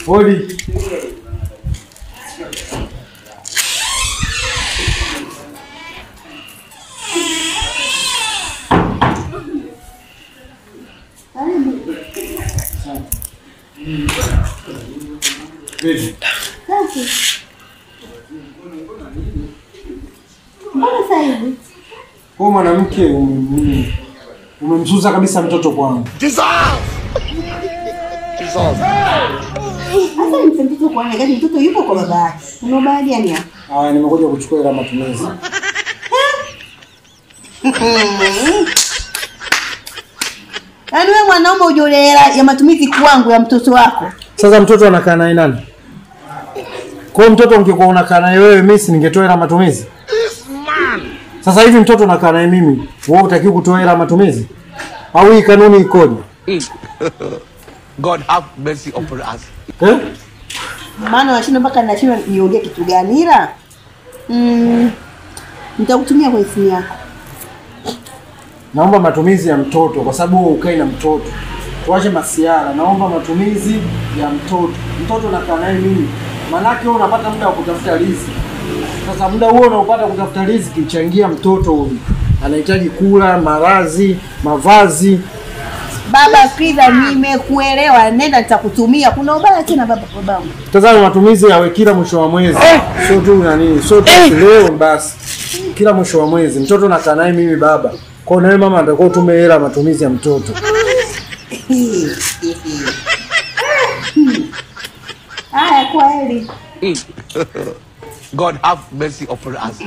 Odi. Kwa mwanamke umemzuza kabisa mtoto kwangu. Asa ni mtoto kwa nini? Mtoto yupo kwa baba yake. Una baba gani hapa? Ah, nimekuja kuchukua hela matumizi. Yaani wewe mwanaume uje hela ya matumizi kwangu ya mtoto wako. Sasa mtoto anakaa naye nani? Kwa mtoto ungekuwa unakaa naye wewe, mimi si ningetoa hela matumizi? Sasa hivi mtoto anakaa naye mimi, wewe utakiwa kutoa hela matumizi? Au hii kanuni ikoje? God have mercy upon us. Maana washinda mpaka nashinda niongee kitu gani ila? Nitakutumia kwa simu yako. Naomba matumizi ya mtoto kwa sababu wewe ukai na mtoto. Tuache masiara, naomba matumizi ya mtoto. Mtoto anakaa naye mimi. Maana yake wewe unapata muda wa kutafuta riziki. Sasa muda huo unaopata kutafuta riziki changia mtoto huyu. Anahitaji kula, malazi, mavazi. Baba Kriza, nimekuelewa. Nenda nitakutumia. Kuna ubaya tena babangu. Tazama matumizi yawe kila mwisho wa mwezi. Sio tu nani, sio tu leo basi. Kila mwisho wa mwezi mtoto anakaa naye mimi baba. Kwa hiyo nawe mama atakuwa utume hela matumizi ya mtoto. Haya, kweli. God have mercy upon us.